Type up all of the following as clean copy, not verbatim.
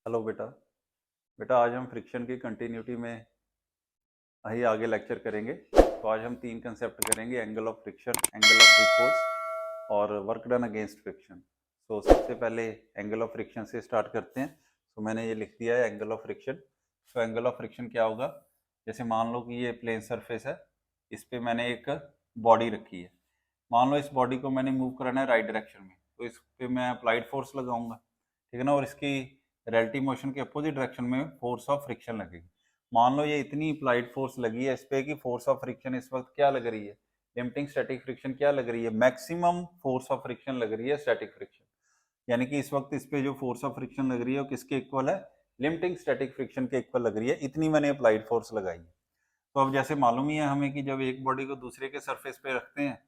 Hello बेटा। बेटा आज हम फ्रिक्शन की कंटिन्यूटी में ही आगे लेक्चर करेंगे। तो आज हम तीन कंसेप्ट करेंगे, angle of friction, angle of repose और वर्क डन अगेंस्ट फ्रिक्शन। तो सबसे पहले एंगल ऑफ फ्रिक्शन से स्टार्ट करते हैं। तो मैंने ये लिख दिया है एंगल ऑफ फ्रिक्शन। तो एंगल ऑफ फ्रिक्शन क्या होगा, जैसे मान लो कि ये प्लेन सरफेस है, इस पर मैंने एक बॉडी रखी है। मान लो इस बॉडी को मैंने मूव कराना है राइट डायरेक्शन में, तो इस पे मैं अप्लाइड फोर्स लगाऊंगा, ठीक है ना। और इसकी रिलेटिव मोशन के अपोजिट डायरेक्शन में फोर्स ऑफ फ्रिक्शन लगेगी। मान लो ये इतनी अप्लाइड फोर्स लगी है इस पे कि फोर्स ऑफ फ्रिक्शन इस वक्त क्या लग रही है, लिमिटिंग स्टैटिक फ्रिक्शन क्या लग रही है, मैक्सिमम फोर्स ऑफ फ्रिक्शन लग रही है स्टैटिक फ्रिक्शन। यानी कि इस वक्त इस पे जो फोर्स ऑफ फ्रिक्शन लग रही है वो किसके इक्वल है, लिमिटिंग स्टैटिक फ्रिक्शन के इक्वल लग रही है। इतनी मैंने अप्लाइड फोर्स लगाई है। तो अब जैसे मालूम ही है हमें कि जब एक बॉडी को दूसरे के सरफेस पे रखते हैं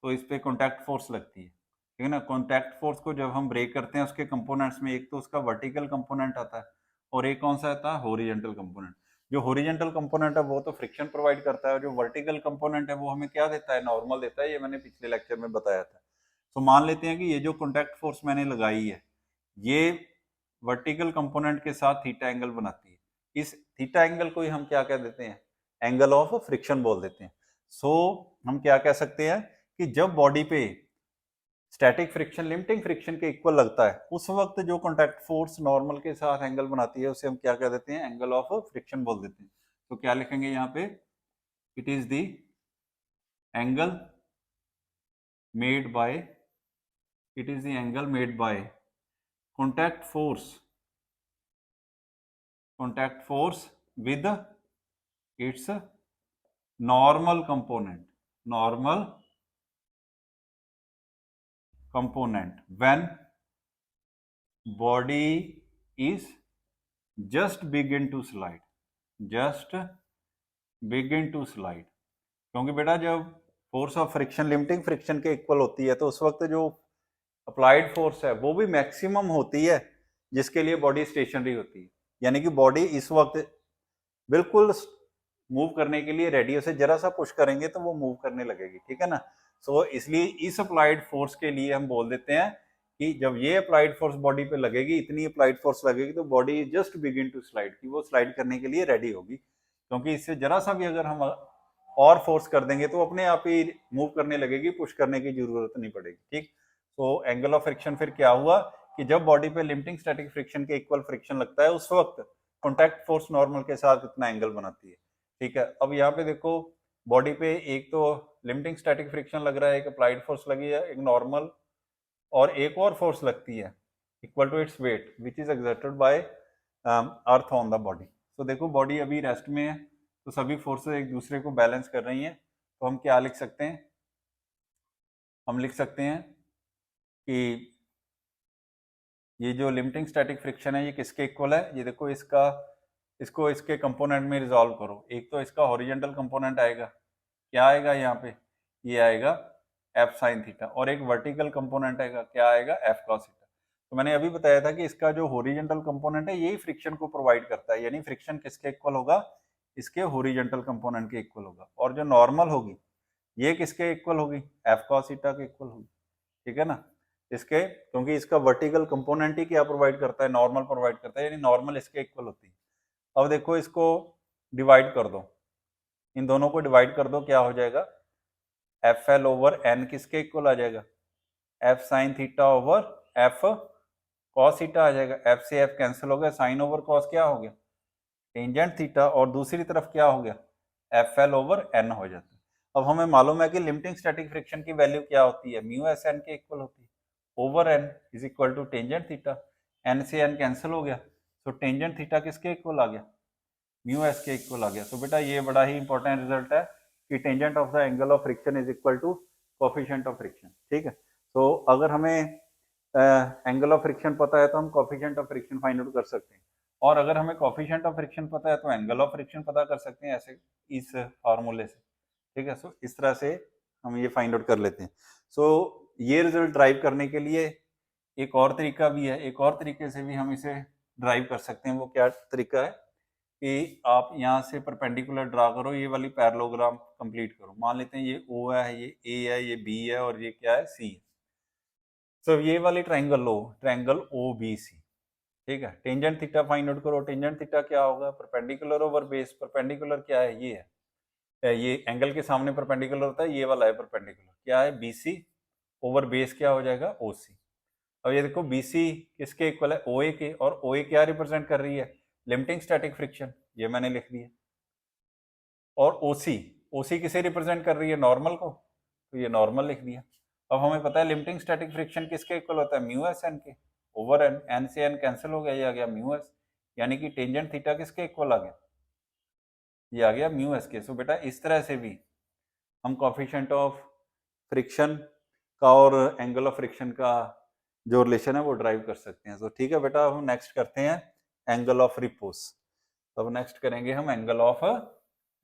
तो इस पे कॉन्टैक्ट फोर्स लगती है, ठीक है ना। कॉन्टैक्ट फोर्स को जब हम ब्रेक करते हैं उसके कंपोनेंट्स में एक तो उसका वर्टिकल कंपोनेंट आता है और एक कौन सा आता है, हॉरिजॉन्टल कंपोनेंट। जो हॉरिजॉन्टल कंपोनेंट है वो तो फ्रिक्शन प्रोवाइड करता है, और जो वर्टिकल कंपोनेंट है वो हमें क्या देता है, नॉर्मल देता है। ये मैंने पिछले लेक्चर में बताया था। तो मान लेते हैं कि ये जो कॉन्टैक्ट फोर्स मैंने लगाई है ये वर्टिकल कंपोनेंट के साथ थीटा एंगल बनाती है। इस थीटा एंगल को ही हम क्या कह देते हैं, एंगल ऑफ फ्रिक्शन बोल देते हैं। सो हम क्या कह सकते हैं कि जब बॉडी पे स्टैटिक फ्रिक्शन लिमिटिंग फ्रिक्शन के इक्वल लगता है उस वक्त जो कॉन्टैक्ट फोर्स नॉर्मल के साथ एंगल बनाती है उसे हम क्या कह देते हैं, एंगल ऑफ फ्रिक्शन बोल देते हैं। तो क्या लिखेंगे यहाँ पे, it is the angle made by, it is the angle made by contact force with its normal component when body is just begin to slide, just begin to slide. क्योंकि बेटा जब force of friction limiting friction के equal होती है तो उस वक्त जो अप्लाइड फोर्स है वो भी मैक्सिमम होती है जिसके लिए बॉडी स्टेशनरी होती है। यानी कि बॉडी इस वक्त बिल्कुल मूव करने के लिए रेडी, उसे जरा सा पुश करेंगे तो वो मूव करने लगेगी, ठीक है ना। सो इसलिए इस अप्लाइड फोर्स के लिए हम बोल देते हैं कि जब ये अप्लाइड फोर्स बॉडी पे लगेगी, इतनी अप्लाइड फोर्स लगेगी तो body just begin to slide, की वो स्लाइड करने के लिए रेडी होगी। क्योंकि इससे जरा सा भी अगर हम और फोर्स कर देंगे तो अपने आप ही मूव करने लगेगी, पुश करने की जरूरत नहीं पड़ेगी, ठीक। तो एंगल ऑफ फ्रिक्शन फिर क्या हुआ कि जब बॉडी पे लिमिटिंग स्टैटिक फ्रिक्शन के इक्वल फ्रिक्शन लगता है उस वक्त कॉन्टैक्ट फोर्स नॉर्मल के साथ इतना एंगल बनाती है, ठीक है। अब यहाँ पे देखो बॉडी पे एक तो लिमिटिंग स्टैटिक फ्रिक्शन लग रहा है, एक अप्लाइड फोर्स लगी है, एक नॉर्मल, और एक और फोर्स लगती है equal to its weight which is exerted by earth on the body. तो देखो बॉडी अभी रेस्ट में है तो सभी फोर्सेस एक दूसरे को बैलेंस कर रही हैं। तो हम क्या लिख सकते हैं, हम लिख सकते हैं कि ये जो लिमिटिंग स्टैटिक फ्रिक्शन है ये किसके इक्वल है। ये देखो इसका, इसको इसके कंपोनेंट में रिजॉल्व करो। एक तो इसका हॉरिजॉन्टल कंपोनेंट आएगा, क्या आएगा यहाँ पे, ये आएगा एफ साइन थीटा, और एक वर्टिकल कंपोनेंट आएगा, क्या आएगा, एफ कॉस थीटा। तो मैंने अभी बताया था कि इसका जो हॉरिजॉन्टल कंपोनेंट है यही फ्रिक्शन को प्रोवाइड करता है, यानी फ्रिक्शन किसके इक्वल होगा, इसके हॉरिजॉन्टल कंपोनेंट के इक्वल होगा। और जो नॉर्मल होगी ये किसके इक्वल होगी, एफ कॉस थीटा के इक्वल होगी, ठीक है ना। इसके, क्योंकि इसका वर्टिकल कंपोनेंट ही क्या प्रोवाइड करता है, नॉर्मल प्रोवाइड करता है, यानी नॉर्मल इसके इक्वल होती है। अब देखो इसको डिवाइड कर दो, इन दोनों को डिवाइड कर दो, क्या हो जाएगा, एफ एल ओवर एन किसके इक्वल आ जाएगा, F sine theta over F cos theta आ जाएगा। एफ से एफ कैंसिल हो गया, साइन ओवर कॉस क्या हो गया, टेंजेंट थीटा, और दूसरी तरफ क्या हो गया, एफ एल ओवर एन हो जाता है। अब हमें मालूम है कि लिमिटिंग स्टैटिक फ्रिक्शन की वैल्यू क्या होती है, म्यू एस एन के इक्वल होती है, over N is equal to tangent theta. N से एन कैंसिल हो गया तो टेंजेंट थीटा किसके इक्वल आ गया, म्यू एस के इक्वल आ गया। तो बेटा ये बड़ा ही इंपॉर्टेंट रिजल्ट है कि tangent of the angle of friction is equal to coefficient of friction, ठीक है। तो अगर हमें एंगल ऑफ फ्रिक्शन पता है तो हम coefficient of friction find out कर सकते हैं, और अगर हमें कोफिशिएंट ऑफ फ्रिक्शन पता है तो एंगल ऑफ फ्रिक्शन पता कर सकते हैं, ऐसे इस फार्मूले से, ठीक है। सो इस तरह से हम ये फाइंड आउट कर लेते हैं। सो ये रिजल्ट ड्राइव करने के लिए एक और तरीका भी है, एक और तरीके से भी हम इसे ड्राइव कर सकते हैं। वो क्या तरीका है कि आप यहाँ से परपेंडिकुलर ड्रा करो, ये वाली पैरेललोग्राम कंप्लीट करो। मान लेते हैं ये ओ है, ये ए है, ये बी है, और ये क्या है, सी है। तो ये वाली ट्राइंगल लो, ट्राइंगल ओ बी सी, ठीक है। टेंजेंट थीटा फाइंड आउट करो। टेंजेंट थीटा क्या होगा, परपेंडिकुलर ओवर बेस। परपेंडिकुलर क्या है, ये है, ये एंगल के सामने परपेंडिकुलर होता है, ये वाला है परपेंडिकुलर, क्या है BC ओवर बेस क्या हो जाएगा OC। अब ये देखो BC किसके इक्वल है, OA के, और OA क्या रिप्रेजेंट कर रही है, लिमिटिंग स्टैटिक फ्रिक्शन, ये मैंने लिख दिया। और OC किसे रिप्रेजेंट कर रही है, नॉर्मल को, तो ये नॉर्मल लिख दिया। अब हमें पता है लिमिटिंग स्टैटिक फ्रिक्शन किसके इक्वल होता है, μSn के, ओवर n से n कैंसिल हो गया, ये आ गया μS, यानी कि टेंजेंट थीटा किसके इक्वल आ गया, ये आ गया μS के। सो बेटा इस तरह से भी हम कोफिशिएंट ऑफ फ्रिक्शन का और एंगल ऑफ फ्रिक्शन का जो रिलेशन है वो ड्राइव कर सकते हैं। तो ठीक है बेटा, हम नेक्स्ट करते हैं एंगल ऑफ रिपोज। अब नेक्स्ट करेंगे हम एंगल ऑफ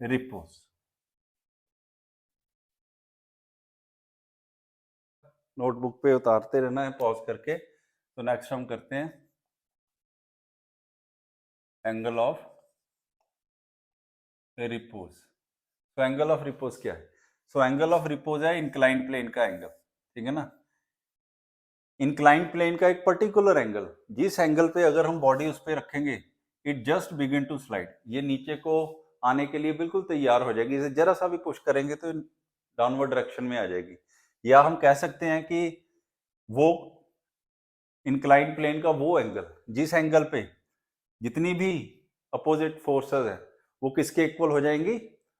रिपोज। नोटबुक पे उतारते रहना है पॉज करके। तो नेक्स्ट हम करते हैं एंगल ऑफ रिपोज। तो एंगल ऑफ रिपोज क्या है, सो एंगल ऑफ रिपोज है इंक्लाइंड प्लेन का एंगल, ठीक है ना। इंक्लाइंड प्लेन का एक पर्टिकुलर एंगल, जिस एंगल पे अगर हम बॉडी उस पर रखेंगे, it just begin to slide, ये नीचे को आने के लिए बिल्कुल तैयार हो जाएगी। इसे जरा सा भी पुश करेंगे तो डाउनवर्ड डायरेक्शन में आ जाएगी। या हम कह सकते हैं कि वो इंक्लाइंड प्लेन का वो एंगल, जिस एंगल पे जितनी भी अपोजिट फोर्सेस है वो किसके इक्वल हो जाएंगी,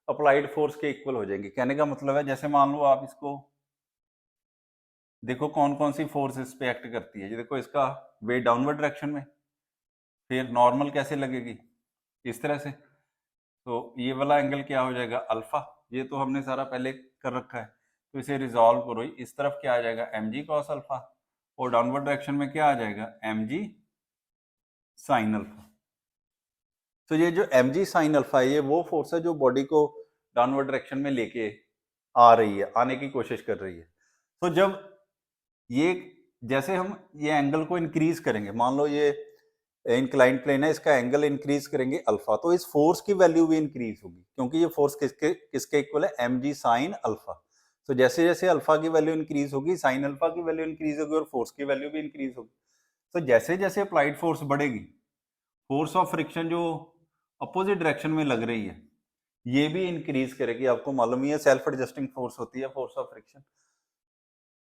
अप्लाइड फोर्स के इक्वल हो जाएंगी। कहने का मतलब है, जैसे मान लो आप इसको देखो कौन कौन सी फोर्स इस पे एक्ट करती है। ये देखो इसका वेट डाउनवर्ड डायरेक्शन में, फिर नॉर्मल कैसे लगेगी, इस तरह से। तो ये वाला एंगल क्या हो जाएगा, अल्फा। ये तो हमने सारा पहले कर रखा है, तो इसे रिजॉल्व करो। इस तरफ क्या आ जाएगा, mg कॉस अल्फा, और डाउनवर्ड डायरेक्शन में क्या आ जाएगा, mg साइन अल्फा। तो ये जो mg साइन अल्फा है, ये वो फोर्स है जो बॉडी को डाउनवर्ड डायरेक्शन में लेके आ रही है, आने की कोशिश कर रही है। तो जब ये, जैसे हम ये एंगल को इंक्रीज करेंगे, मान लो ये इंक्लाइंड प्लेन है, इसका एंगल इंक्रीज करेंगे अल्फा, तो इस फोर्स की वैल्यू भी इंक्रीज होगी, क्योंकि ये फोर्स किसके इक्वल है, mg साइन अल्फा। तो जैसे जैसे अल्फा की वैल्यू इंक्रीज होगी, साइन अल्फा की वैल्यू इंक्रीज होगी, और फोर्स की वैल्यू भी इंक्रीज होगी। तो जैसे जैसे अप्लाइड फोर्स बढ़ेगी, फोर्स ऑफ फ्रिक्शन जो अपोजिट डायरेक्शन में लग रही है, ये भी इंक्रीज करेगी। आपको मालूम ही है सेल्फ एडजस्टिंग फोर्स होती है फोर्स ऑफ फ्रिक्शन।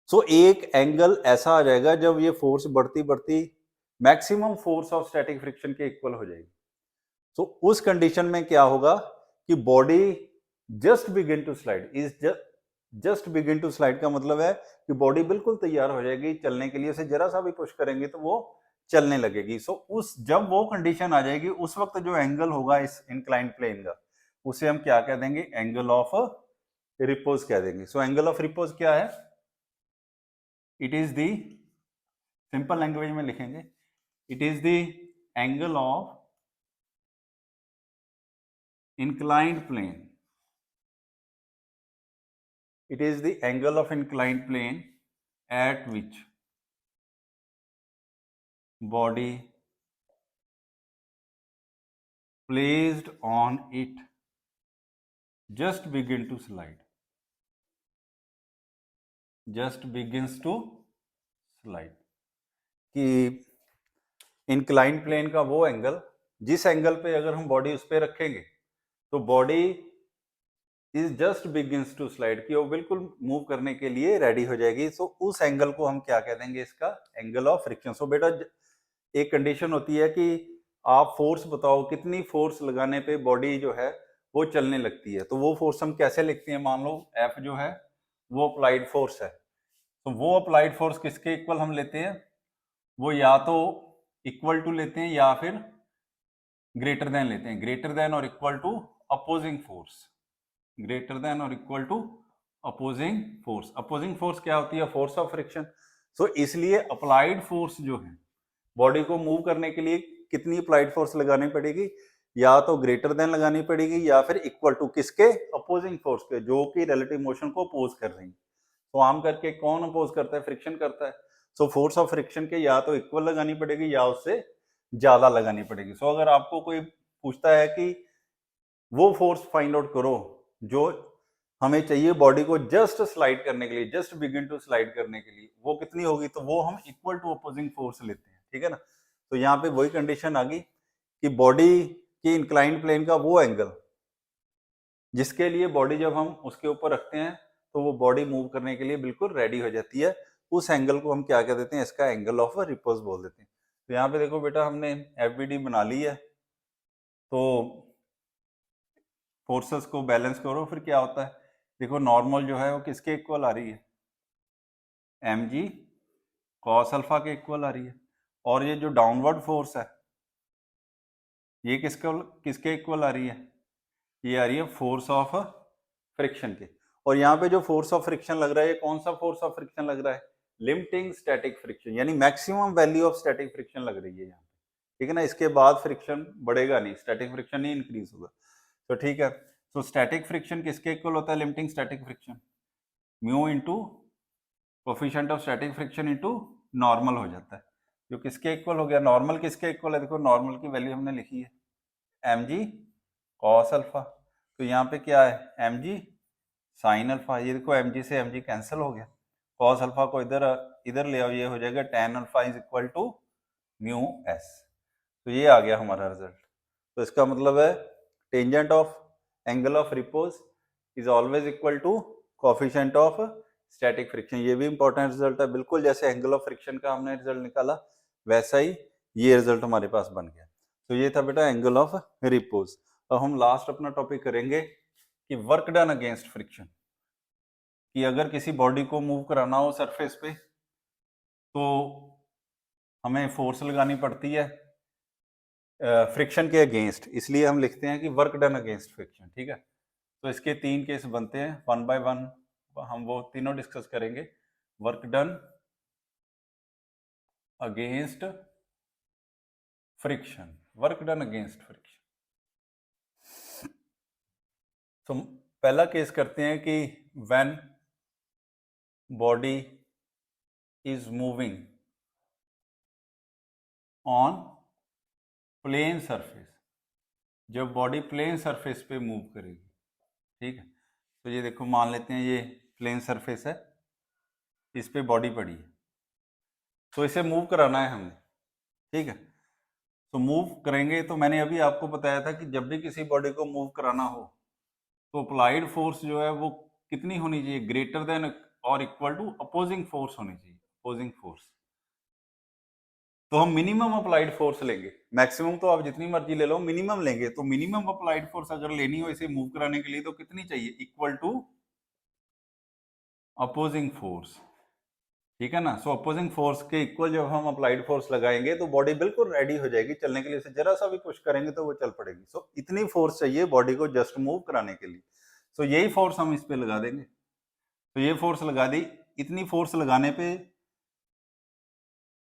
सो एक एंगल ऐसा आ जाएगा जब ये फोर्स बढ़ती बढ़ती maximum force of static friction के इक्वल हो जाएगी। सो उस कंडीशन में क्या होगा कि body just begin to slide. Is just begin to slide का मतलब है कि बॉडी बिल्कुल तैयार हो जाएगी चलने के लिए, उसे जरा सा भी पुश करेंगे तो वो चलने लगेगी। सो उस जब वो कंडीशन आ जाएगी, उस वक्त जो एंगल होगा इस इंक्लाइंड प्लेन का, उसे हम क्या कह देंगे, एंगल ऑफ रिपोज कह देंगे। सो एंगल ऑफ रिपोज क्या है, it is the, simple language में लिखेंगे, it is the angle of inclined plane, it is the angle of inclined plane at which body placed on it just begin to slide, just begins to slide। कि inclined plane का वो angle, जिस angle पे अगर हम body उस पर रखेंगे तो body is just begins to slide, कि वो बिल्कुल मूव करने के लिए रेडी हो जाएगी। सो उस एंगल को हम क्या कह देंगे, इसका एंगल ऑफ फ्रिक्शन। सो बेटा एक कंडीशन होती है कि आप फोर्स बताओ कितनी फोर्स लगाने पे बॉडी जो है वो चलने लगती है, तो वो फोर्स हम कैसे लिखते हैं, मान लो F जो है वो अप्लाइड फोर्स है। तो वो अप्लाइड फोर्स किसके इक्वल हम लेते हैं, वो या तो इक्वल टू लेते हैं या फिर ग्रेटर देन लेते हैं। ग्रेटर देन और equal to opposing force, greater than और equal to opposing force. Opposing force क्या होती है, फोर्स ऑफ फ्रिक्शन। सो इसलिए अप्लाइड फोर्स जो है बॉडी को मूव करने के लिए कितनी अप्लाइड फोर्स लगानी पड़ेगी, या तो ग्रेटर देन लगानी पड़ेगी या फिर इक्वल टू किसके, अपोजिंग फोर्स के, जो कि रिलेटिव मोशन को अपोज कर रही है। तो आम करके कौन अपोज करता है, फ्रिक्शन करता है। सो फोर्स ऑफ फ्रिक्शन के या तो इक्वल लगानी पड़ेगी या उससे ज्यादा लगानी पड़ेगी। सो अगर आपको कोई पूछता है कि वो फोर्स फाइंड आउट करो जो हमें चाहिए बॉडी को जस्ट स्लाइड करने के लिए, जस्ट बिगिन टू स्लाइड करने के लिए, वो कितनी होगी, तो वो हम इक्वल टू अपोजिंग फोर्स लेते हैं, ठीक है ना। तो यहाँ पे वही कंडीशन आ गई कि बॉडी की इंक्लाइंड प्लेन का वो एंगल जिसके लिए बॉडी जब हम उसके ऊपर रखते हैं तो वो बॉडी मूव करने के लिए बिल्कुल रेडी हो जाती है, उस एंगल को हम क्या कह देते हैं, इसका एंगल ऑफ रिपोज बोल देते हैं। तो यहाँ पे देखो बेटा हमने एफबीडी बना ली है, तो फोर्सेस को बैलेंस करो, फिर क्या होता है, देखो नॉर्मल जो है वो किसके इक्वल आ रही है, mg cos अल्फा के इक्वल आ रही है, और ये जो डाउनवर्ड फोर्स है ये किसके इक्वल आ रही है, ये आ रही है फोर्स ऑफ फ्रिक्शन के। और यहाँ पे जो फोर्स ऑफ फ्रिक्शन लग रहा है, ये कौन सा फोर्स ऑफ फ्रिक्शन लग रहा है, लिमिटिंग स्टैटिक फ्रिक्शन, यानी maximum value of static friction लग रही है यहाँ पे, ठीक है ना। इसके बाद फ्रिक्शन बढ़ेगा नहीं, स्टैटिक फ्रिक्शन नहीं इंक्रीज होगा। तो ठीक है, तो स्टैटिक फ्रिक्शन किसके इक्वल होता है, limiting static friction, mu into coefficient of static friction into normal हो जाता है, जो किसके इक्वल हो गया, नॉर्मल किसके इक्वल है, देखो नॉर्मल की वैल्यू हमने लिखी है mg cos अल्फा, तो यहाँ पे क्या है mg sin अल्फा, ये देखो mg से mg कैंसिल हो गया, cos अल्फा को इधर ले आओ, ये हो जाएगा tan alpha is equal to mu s, तो ये आ गया हमारा रिजल्ट। तो इसका मतलब है tangent of angle of repose is always equal to coefficient of static friction. ये भी इंपॉर्टेंट रिजल्ट है, बिल्कुल जैसे एंगल ऑफ फ्रिक्शन का हमने रिजल्ट निकाला वैसा ही ये रिजल्ट हमारे पास बन गया। तो ये था बेटा एंगल ऑफ रिपोज। अब हम लास्ट अपना टॉपिक करेंगे कि वर्क डन अगेंस्ट फ्रिक्शन, कि अगर किसी बॉडी को मूव कराना हो सरफेस पे तो हमें फोर्स लगानी पड़ती है फ्रिक्शन के अगेंस्ट, इसलिए हम लिखते हैं कि वर्क डन अगेंस्ट फ्रिक्शन, ठीक है। तो इसके 3 केस बनते हैं, 1 बाय 1 हम वो तीनों डिस्कस करेंगे। Work done against friction, work done against friction. तो पहला केस करते हैं कि when body is moving on plane surface, जब बॉडी प्लेन सरफेस पे मूव करेगी, ठीक है। तो ये देखो मान लेते हैं ये प्लेन सरफेस है, इस पे बॉडी पड़ी है, तो इसे मूव कराना है हमने, ठीक है। तो मूव करेंगे, तो मैंने अभी आपको बताया था कि जब भी किसी बॉडी को मूव कराना हो तो अप्लाइड फोर्स जो है वो कितनी होनी चाहिए, ग्रेटर देन और इक्वल टू अपोजिंग फोर्स होनी चाहिए, अपोजिंग फोर्स। तो हम मिनिमम अप्लाइड फोर्स लेंगे, मैक्सिमम तो आप जितनी मर्जी ले लो, मिनिमम लेंगे। तो मिनिमम अप्लाइड फोर्स अगर लेनी हो इसे मूव कराने के लिए तो कितनी चाहिए, इक्वल टू अपोजिंग फोर्स, ठीक है ना। सो अपोजिंग फोर्स के इक्वल जब हम अप्लाइड फोर्स लगाएंगे तो बॉडी बिल्कुल रेडी हो जाएगी चलने के लिए, इसे जरा सा भी पुश करेंगे तो वो चल पड़ेगी। सो इतनी फोर्स चाहिए बॉडी को जस्ट मूव कराने के लिए, सो यही फोर्स हम इस पे लगा देंगे। तो ये फोर्स लगा दी, इतनी फोर्स लगाने पे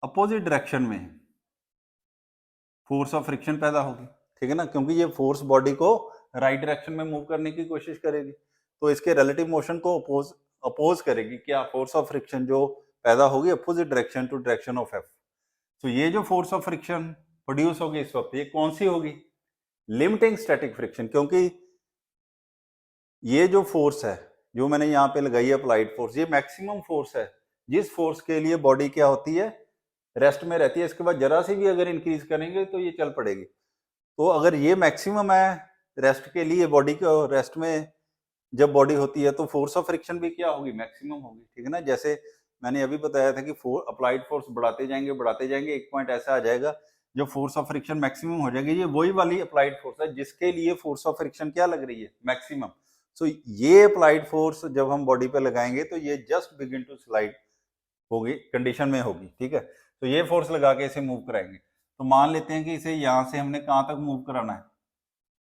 अपोजिट डायरेक्शन में फोर्स ऑफ फ्रिक्शन पैदा होगी, ठीक है ना, क्योंकि ये फोर्स बॉडी को राइट डायरेक्शन में मूव करने की कोशिश करेगी, तो इसके रिलेटिव मोशन को अपोज करेगी क्या, फोर्स ऑफ फ्रिक्शन जो पैदा होगी opposite direction to direction of F. तो ये जो फोर्स ऑफ फ्रिक्शन प्रोड्यूस होगी इस वक्त, ये कौन सी होगी, लिमिटिंग स्टैटिक फ्रिक्शन, क्योंकि ये जो फोर्स है जो मैंने यहाँ पे लगाई है अप्लाइड फोर्स, ये मैक्सिमम फोर्स है जिस फोर्स के लिए बॉडी क्या होती है, रेस्ट में रहती है। इसके बाद जरा सी भी अगर इंक्रीज करेंगे तो ये चल पड़ेगी। तो अगर ये मैक्सिमम है रेस्ट के लिए, बॉडी को रेस्ट में जब बॉडी होती है तो फोर्स ऑफ फ्रिक्शन भी क्या होगी, मैक्सिमम होगी, ठीक है ना। जैसे मैंने अभी बताया था कि अप्लाइड फोर्स बढ़ाते जाएंगे, एक पॉइंट ऐसा आ जाएगा जब फोर्स ऑफ फ्रिक्शन मैक्सिमम हो जाएगी। ये वही वाली अप्लाइड फोर्स है जिसके लिए फोर्स ऑफ फ्रिक्शन क्या लग रही है, मैक्सिमम। सो ये अप्लाइड फोर्स जब हम बॉडी पे लगाएंगे तो ये जस्ट बिगिन टू स्लाइड होगी कंडीशन में होगी, ठीक है। तो ये फोर्स लगा के इसे मूव कराएंगे। तो मान लेते हैं कि इसे यहां से हमने कहां तक मूव कराना है,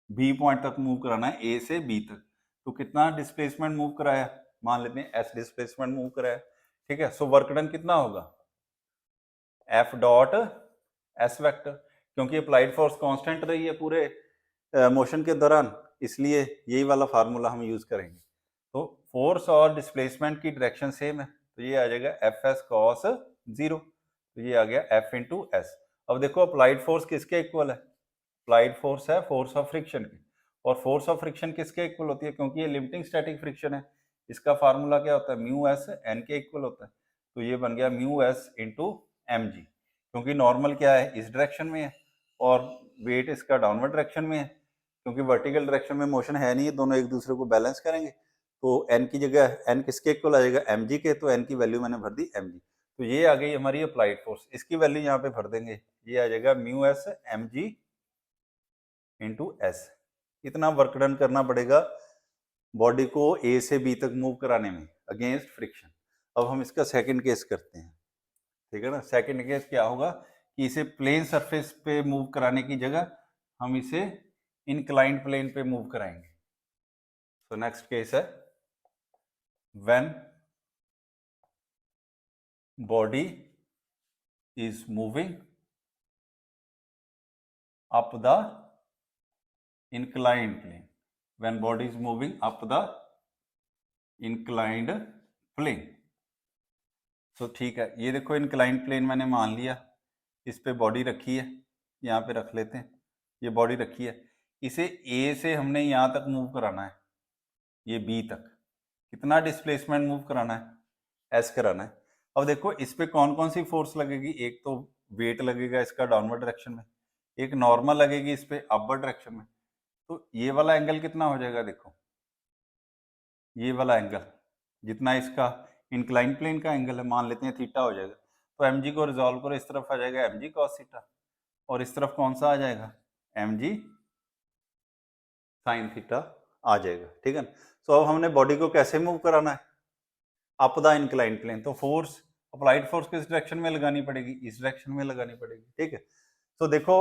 बी पॉइंट तक मूव कराना है, ए से बी तक। तो कितना डिस्प्लेसमेंट मूव कराया, मान लेते हैं एस डिस्प्लेसमेंट मूव कराया, ठीक है। सो वर्क डन कितना होगा, एफ डॉट एस वेक्टर, क्योंकि अप्लाइड फोर्स कांस्टेंट रही है पूरे मोशन के दौरान, इसलिए यही वाला फार्मूला हम यूज करेंगे। तो फोर्स और डिस्प्लेसमेंट की डायरेक्शन सेम है, तो ये आ जाएगा एफ एस कॉस 0, तो ये आ गया एफ इंटू एस। अब देखो अप्लाइड फोर्स किसके इक्वल है, अप्लाइड फोर्स है फोर्स ऑफ फ्रिक्शन की, और फोर्स ऑफ फ्रिक्शन किसके इक्वल होती है, क्योंकि ये लिमिटिंग स्टैटिक फ्रिक्शन है, इसका फार्मूला क्या होता है, म्यू एस एन के इक्वल होता है। तो ये बन गया mu S into M G, क्योंकि नॉर्मल क्या है, इस डायरेक्शन में है और वेट इसका डाउनवर्ड डायरेक्शन में है। क्योंकि वर्टिकल डायरेक्शन में मोशन है नहीं है, दोनों एक दूसरे को बैलेंस करेंगे। तो एन की जगह एन किसके इक्वल आ जाएगा, एम जी के, तो एन की वैल्यू मैंने भर दी एम जी। तो ये आ गई हमारी अप्लाइड फोर्स, इसकी वैल्यू यहाँ पे भर देंगे, ये आ जाएगा mu S M G into S. इतना वर्क डन करना पड़ेगा बॉडी को ए से बी तक मूव कराने में अगेंस्ट फ्रिक्शन। अब हम इसका सेकंड केस करते हैं, ठीक है ना। सेकंड केस क्या होगा कि इसे प्लेन सरफेस पे मूव कराने की जगह हम इसे इंक्लाइंड प्लेन पे मूव कराएंगे। तो नेक्स्ट केस है when body is moving up the inclined plane, when body is moving up the inclined plane। तो ठीक है, ये देखो inclined plane मैंने मान लिया, इस पे बॉडी रखी है, यहाँ पे रख लेते हैं, ये बॉडी रखी है, इसे A से हमने यहाँ तक मूव कराना है, ये B तक। कितना डिस्प्लेसमेंट मूव कराना है, S कराना है। अब देखो इस पे कौन कौन सी फोर्स लगेगी, एक तो वेट लगेगा इसका डाउनवर्ड डायरेक्शन में, एक नॉर्मल लगेगी इस पे अपवर्ड डायरेक्शन में। तो ये वाला एंगल कितना हो जाएगा, देखो ये वाला एंगल जितना इसका इंक्लाइन प्लेन का एंगल है, मान लेते हैं थीटा हो जाएगा। तो एम जी को रिजॉल्व करो, इस तरफ आ जाएगा एम जी कॉस थीटा, और इस तरफ कौन सा आ जाएगा, एम जी साइन थीटा आ जाएगा, ठीक है ना। तो अब हमने बॉडी को कैसे मूव कराना है, अप द इंक्लाइन प्लेन। तो फोर्स, अप्लाइड फोर्स किस डायरेक्शन में लगानी पड़ेगी, इस डायरेक्शन में लगानी पड़ेगी, ठीक है। तो देखो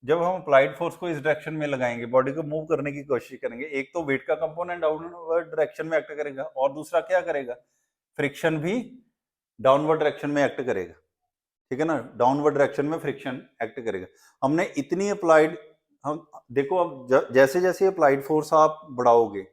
जब हम अप्लाइड फोर्स को इस डायरेक्शन में लगाएंगे, बॉडी को मूव करने की कोशिश करेंगे, एक तो वेट का कंपोनेंट डाउनवर्ड डायरेक्शन में एक्ट करेगा, और दूसरा क्या करेगा, फ्रिक्शन भी डाउनवर्ड डायरेक्शन में एक्ट करेगा, ठीक है ना। डाउनवर्ड डायरेक्शन में फ्रिक्शन एक्ट करेगा। हमने इतनी अप्लाइड, हम देखो अब जैसे जैसे अप्लाइड फोर्स आप बढ़ाओगे,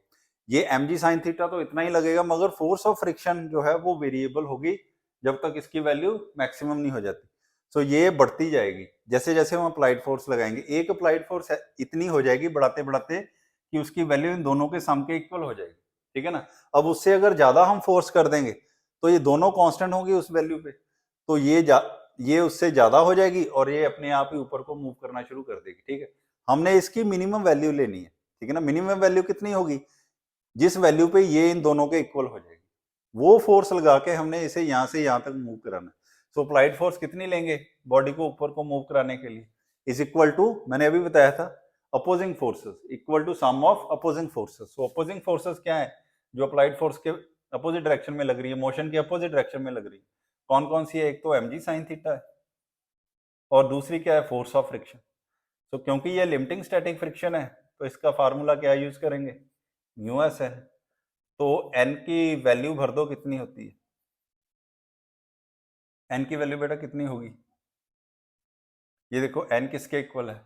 ये एम जी साइन थीटा तो इतना ही लगेगा, मगर फोर्स ऑफ फ्रिक्शन जो है वो वेरिएबल होगी जब तक इसकी वैल्यू मैक्सिमम नहीं हो जाती। तो ये बढ़ती जाएगी जैसे जैसे हम अप्लाइड फोर्स लगाएंगे। एक अप्लाइड फोर्स इतनी हो जाएगी बढ़ाते बढ़ाते कि उसकी वैल्यू इन दोनों के सम के इक्वल हो जाएगी, ठीक है ना। अब उससे अगर ज्यादा हम फोर्स कर देंगे तो ये दोनों कांस्टेंट होंगी उस वैल्यू पे, तो ये उससे ज्यादा हो जाएगी और ये अपने आप ही ऊपर को मूव करना शुरू कर देगी, ठीक है। हमने इसकी मिनिमम वैल्यू लेनी है, ठीक है ना। मिनिमम वैल्यू कितनी होगी, जिस वैल्यू पे ये इन दोनों के इक्वल हो जाएगी, वो फोर्स लगा के हमने इसे यहां से यहां तक मूव कराना है। सो अप्लाइड फोर्स कितनी लेंगे बॉडी को ऊपर को मूव कराने के लिए, इज इक्वल टू, मैंने अभी बताया था, opposing forces equal to sum of opposing forces. So opposing forces क्या है, जो अप्लाइड फोर्स के अपोजिट डायरेक्शन में लग रही है, मोशन के अपोजिट डायरेक्शन में लग रही है, कौन कौन सी है, एक तो mg साइन थीटा है और दूसरी क्या है, फोर्स ऑफ फ्रिक्शन। तो क्योंकि ये लिमिटिंग स्टैटिक फ्रिक्शन है तो इसका फार्मूला क्या यूज करेंगे, म्यू एस है। तो n की वैल्यू भर दो, कितनी होती है, n की वैल्यू बेटा कितनी होगी, ये देखो n किसके इक्वल है,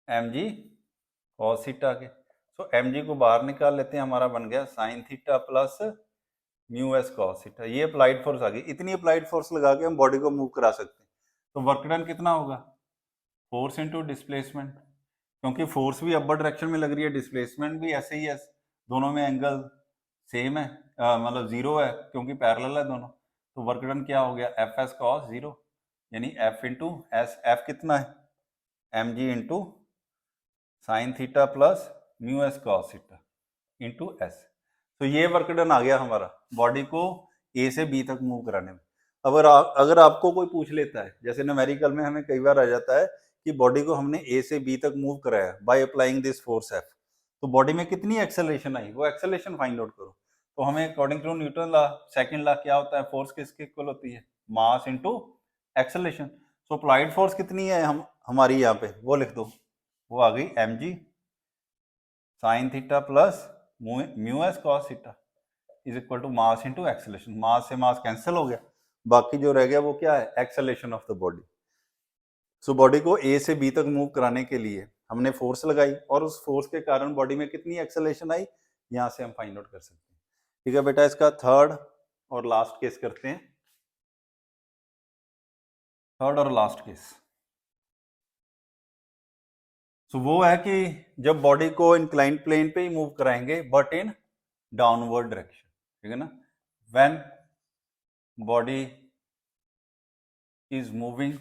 mg cos थीटा के। सो mg को बाहर निकाल लेते हैं, हमारा बन गया sign theta plus mu S cos theta. ये अप्लाइड फोर्स आ गई, इतनी अप्लाइड फोर्स लगा के हम बॉडी को मूव करा सकते हैं। तो वर्क डन कितना होगा, फोर्स इनटू डिस्प्लेसमेंट, क्योंकि फोर्स भी अपर डायरेक्शन में लग रही है, डिस्प्लेसमेंट भी ऐसे ही है, दोनों में एंगल सेम है, मतलब जीरो है क्योंकि पैरेलल है दोनों। तो वर्क डन क्या हो गया, एफ एस कॉस जीरो, यानी एफ इंटू एस, एफ कितना है, M G into sine theta plus mu S cos theta into S. तो ये वर्क डन आ गया हमारा बॉडी को ए से बी तक मूव कराने में। अगर आपको कोई पूछ लेता है, जैसे न्यूमेरिकल में हमें कई बार आ जाता है कि बॉडी को हमने ए से बी तक मूव कराया by applying this force F, तो बॉडी में कितनी एक्सेलरेशन आई, वो एक्सेलरेशन फाइंड आउट करो। तो हमें according to Newton law, second law क्या होता है, फोर्स किसके इक्वल होती है, mass into acceleration. So applied force कितनी है हमारी यहाँ पे, वो लिख दो, वो आ गई mg sine theta plus mu S cos theta is equal to mass into acceleration. Mass से मास कैंसिल हो गया, बाकी जो रह गया वो क्या है, acceleration of the body. So body को ए से बी तक मूव कराने के लिए हमने फोर्स लगाई और उस फोर्स के कारण बॉडी में कितनी एक्सेलरेशन आई, यहां से हम फाइंड आउट कर सकते हैं, ठीक है बेटा। इसका थर्ड और लास्ट केस करते हैं, थर्ड और लास्ट केस। सो वो है कि जब बॉडी को इंक्लाइन प्लेन पे ही मूव कराएंगे बट इन डाउनवर्ड डायरेक्शन, ठीक है ना। When body is moving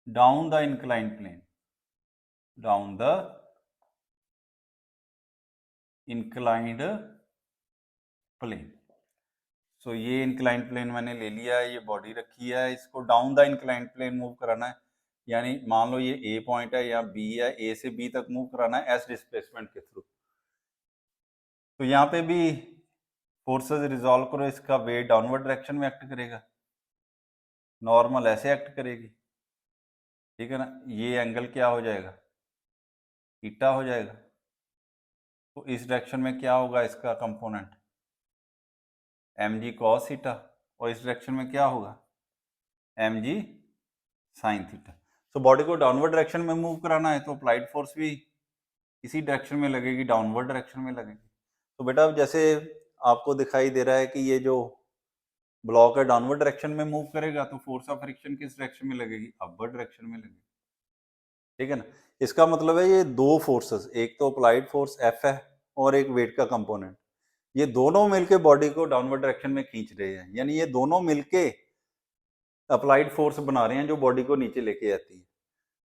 down the inclined plane, down the inclined plane. सो ये इंक्लाइंड प्लेन मैंने ले लिया है, ये बॉडी रखी है, इसको down the inclined plane move कराना है, यानी मान लो ये ए पॉइंट है या बी है, ए से बी तक मूव कराना है एस डिस्प्लेसमेंट के थ्रू। तो यहाँ पे भी फोर्सेस रिजॉल्व करो, इसका वेट डाउनवर्ड डायरेक्शन में एक्ट करेगा, नॉर्मल ऐसे एक्ट करेगी, ठीक है ना। ये एंगल क्या हो जाएगा, थीटा हो जाएगा। तो इस डायरेक्शन में क्या होगा इसका component, M G cos theta, और इस डायरेक्शन में क्या होगा, एम जी साइन थीटा। तो बॉडी को डाउनवर्ड डायरेक्शन में मूव कराना है तो अप्लाइड फोर्स भी इसी डायरेक्शन में लगेगी, डाउनवर्ड डायरेक्शन में लगेगी। तो बेटा जैसे आपको दिखाई दे रहा है कि ये जो ब्लॉक है डाउनवर्ड डायरेक्शन में मूव करेगा, तो फोर्स ऑफ फ्रिक्शन किस डायरेक्शन में लगेगी, अपवर्ड डायरेक्शन में लगेगी, ठीक है ना। इसका मतलब है ये दो फोर्सेस, एक तो अप्लाइड फोर्स एफ है और एक वेट का कंपोनेंट, ये दोनों मिलके बॉडी को डाउनवर्ड डायरेक्शन में खींच रहे हैं, यानी ये दोनों मिलके अप्लाइड फोर्स बना रहे हैं जो बॉडी को नीचे लेके आती है।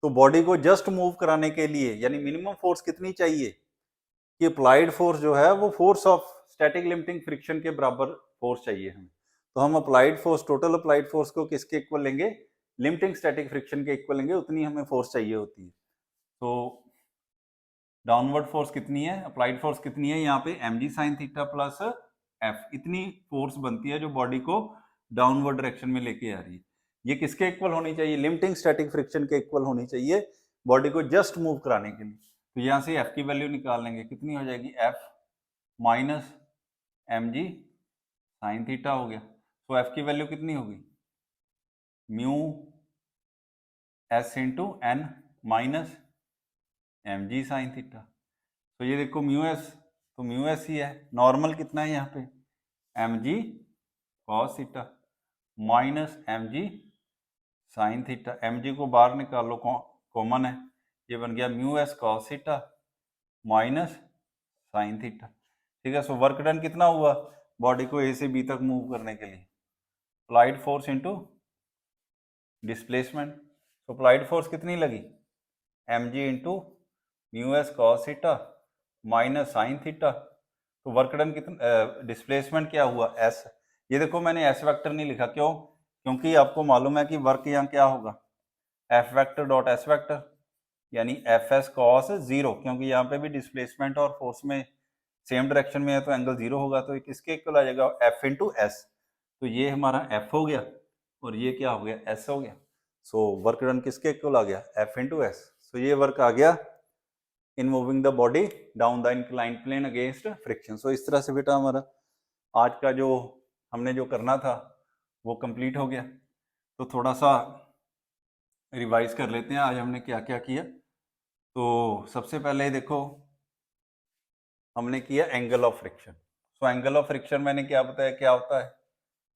तो बॉडी को जस्ट मूव कराने के लिए यानी मिनिमम फोर्स कितनी चाहिए कि अप्लाइड फोर्स जो है वो force of static limiting friction के बराबर फोर्स चाहिए हमें। तो हम applied force, total applied force को किसके इक्वल लेंगे, लिमिटिंग स्टैटिक फ्रिक्शन के इक्वल लेंगे, उतनी हमें फोर्स चाहिए होती है। तो डाउनवर्ड फोर्स कितनी है, अप्लाइड फोर्स कितनी है, यहाँ पे M G sine theta plus F, इतनी फोर्स बनती है जो बॉडी को डाउनवर्ड डायरेक्शन में लेके आ रही है। ये किसके इक्वल होनी चाहिए, लिमिटिंग स्टैटिक फ्रिक्शन के इक्वल होनी चाहिए बॉडी को जस्ट मूव कराने के लिए। तो यहाँ से एफ की वैल्यू निकाल लेंगे, कितनी हो जाएगी, F minus M G sine theta हो गया। तो एफ की वैल्यू कितनी होगी, mu S into N minus M G sine theta. तो ये देखो म्यू एस, तो म्यू एस ही है, नॉर्मल कितना है यहाँ पे, M G cos theta minus M G sine theta, M G को बाहर निकालो कॉमन है, ये बन गया mu S cos theta minus sine theta, ठीक है। सो वर्क डन कितना हुआ बॉडी को ए से बी तक मूव करने के लिए, अप्लाइड फोर्स इनटू डिस्प्लेसमेंट। तो अप्लाइड फोर्स कितनी लगी, M G into mu S cos theta minus sine theta. तो वर्क डन कितना, डिस्प्लेसमेंट क्या हुआ, एस। ये देखो मैंने एस वेक्टर नहीं लिखा, क्यों, क्योंकि आपको मालूम है कि वर्क यहाँ क्या होगा, F vector dot S vector, यानी एफ एस कॉस जीरो, क्योंकि यहाँ पे भी डिस्प्लेसमेंट और फोर्स में सेम डायरेक्शन में है तो एंगल जीरो होगा, तो किसके इक्वल आ जाएगा, एफ इंटू एस। तो ये हमारा एफ हो गया और ये क्या हो गया, एस हो गया। सो वर्क डन किसके इक्वल आ गया, एफ इंटू एस। सो ये वर्क आ गया in moving the body down the inclined plane against friction. So इस तरह से बेटा हमारा आज का जो हमने जो करना था वो कंप्लीट हो गया। तो थोड़ा सा रिवाइज कर लेते हैं आज हमने क्या क्या किया। तो सबसे पहले देखो हमने किया angle of friction. So angle of friction मैंने क्या बताया, क्या होता है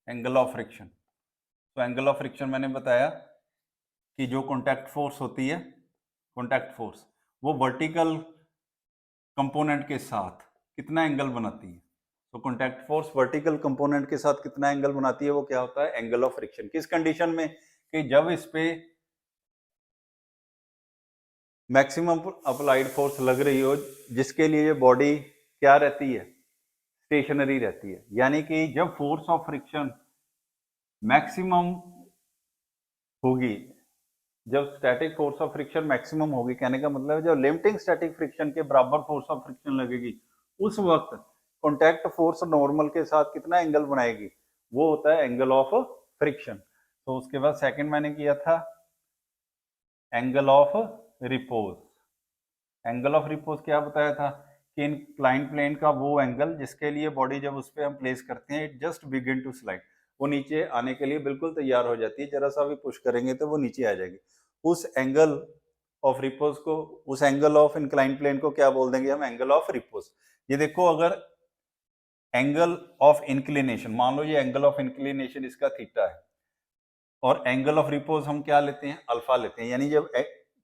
एंगल ऑफ फ्रिक्शन। तो एंगल ऑफ फ्रिक्शन मैंने बताया कि जो कॉन्टैक्ट फोर्स होती है, कॉन्टैक्ट फोर्स वो वर्टिकल कंपोनेंट के साथ कितना एंगल बनाती है। तो कॉन्टैक्ट फोर्स वर्टिकल कंपोनेंट के साथ कितना एंगल बनाती है, वो क्या होता है, एंगल ऑफ फ्रिक्शन। किस कंडीशन में, कि जब इस पे मैक्सिमम अप्लाइड फोर्स लग रही हो, जिसके लिए बॉडी क्या रहती है, स्टेशनरी रहती है। यानी कि जब फोर्स ऑफ फ्रिक्शन मैक्सिमम होगी, जब static force of friction maximum होगी, कहने का मतलब है जब लिमिटिंग स्टैटिक फ्रिक्शन के बराबर फोर्स ऑफ फ्रिक्शन लगेगी, उस वक्त कॉन्टैक्ट फोर्स नॉर्मल के साथ कितना एंगल बनाएगी, वो होता है एंगल ऑफ फ्रिक्शन। तो उसके बाद सेकंड मैंने किया था angle of repose. Angle of repose क्या बताया था कि इंक्लाइंड प्लेन का वो एंगल जिसके लिए बॉडी जब उस पर हम प्लेस करते हैं it just begin to slide, वो नीचे आने के लिए बिल्कुल तैयार हो जाती है, जरा सा भी पुश करेंगे तो वो नीचे आ जाएगी। उस एंगल ऑफ रिपोज को, उस एंगल ऑफ इंक्लाइंड प्लेन को क्या बोल देंगे हम, एंगल ऑफ रिपोज। ये देखो अगर एंगल ऑफ इंक्लिनेशन, मान लो ये एंगल ऑफ इंक्लिनेशन इसका थीटा है और एंगल ऑफ रिपोज हम क्या लेते हैं, अल्फा लेते हैं, यानी जब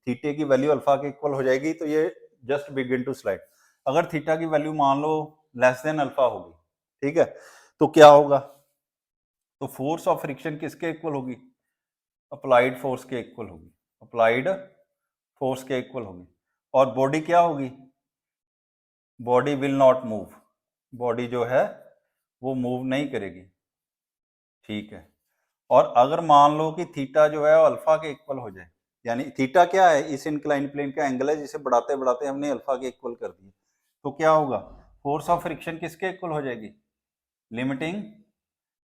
थीटे की वैल्यू अल्फा के इक्वल हो जाएगी तो ये जस्ट बिगिन टू स्लाइड। अगर थीटा की वैल्यू मान लो लेस देन अल्फा होगी, ठीक है, तो क्या होगा, तो फोर्स ऑफ फ्रिक्शन किसके इक्वल होगी, अप्लाइड फोर्स के इक्वल होगी, अप्लाइड फोर्स के इक्वल होगी। और बॉडी क्या होगी, body will not move, body जो है वो मूव नहीं करेगी, ठीक है। और अगर मान लो कि थीटा जो है वो अल्फा के इक्वल हो जाए, यानी थीटा क्या है, इस इंक्लाइन प्लेन का एंगल है जिसे बढ़ाते बढ़ाते हमने अल्फा के इक्वल कर दिया, तो क्या होगा, फोर्स ऑफ फ्रिक्शन किसके इक्वल हो जाएगी, लिमिटिंग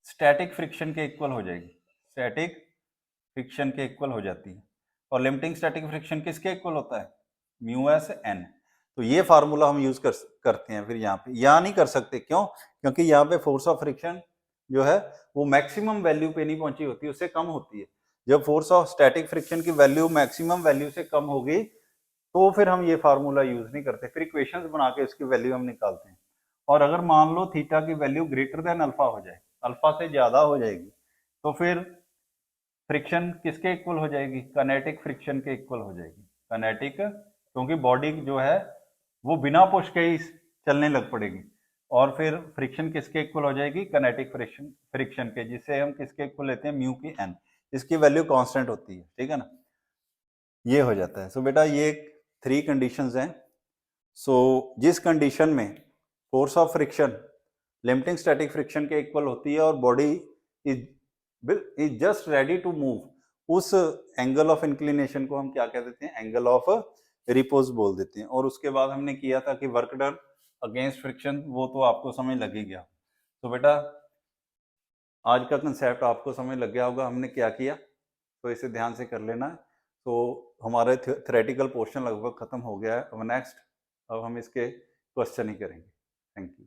स्टैटिक फ्रिक्शन के इक्वल हो जाएगी, स्टैटिक फ्रिक्शन के इक्वल हो जाती है। और लिमिटिंग स्टैटिक फ्रिक्शन किसके इक्वल होता है, म्यू एस एन। तो ये फार्मूला हम यूज करते हैं। फिर यहाँ पे यहाँ नहीं कर सकते, क्यों, क्योंकि यहाँ पे फोर्स ऑफ फ्रिक्शन जो है वो मैक्सिमम वैल्यू पे नहीं पहुंची होती, उससे कम होती है। जब फोर्स ऑफ स्टैटिक फ्रिक्शन की वैल्यू मैक्सिमम वैल्यू से कम होगी तो फिर हम ये फार्मूला यूज नहीं करते, फिर इक्वेशंस बना के उसकी वैल्यू हम निकालते हैं। और अगर मान लो थीटा की वैल्यू ग्रेटर देन अल्फा हो जाए, अल्फा से ज्यादा हो जाएगी, तो फिर फ्रिक्शन किसके इक्वल हो जाएगी, कनेटिक फ्रिक्शन के इक्वल हो जाएगी, कनेटिक, क्योंकि बॉडी जो है वो बिना पुश के ही चलने लग पड़ेगी। और फिर फ्रिक्शन किसके इक्वल हो जाएगी, कनेटिक फ्रिक्शन के, जिससे हम किसके इक्वल लेते हैं, म्यू की एन, इसकी वैल्यू कांस्टेंट होती है, ठीक है ना, ये हो जाता है। सो बेटा ये 3 कंडीशंस हैं। सो जिस कंडीशन में force of friction limiting static friction के इक्वल होती है और body is just ready to move, उस एंगल ऑफ इंक्लिनेशन को हम क्या कह देते हैं, एंगल ऑफ रिपोज बोल देते हैं। और उसके बाद हमने किया था कि वर्क डन अगेंस्ट फ्रिक्शन, वो तो आपको समझ लग ही गया। तो बेटा आज का कंसेप्ट आपको समझ लग गया होगा हमने क्या किया, तो इसे ध्यान से कर लेना। तो हमारे थ्योरेटिकल पोर्शन लगभग खत्म हो गया है। अब नेक्स्ट, अब हम इसके क्वेश्चन ही करेंगे। Thank you.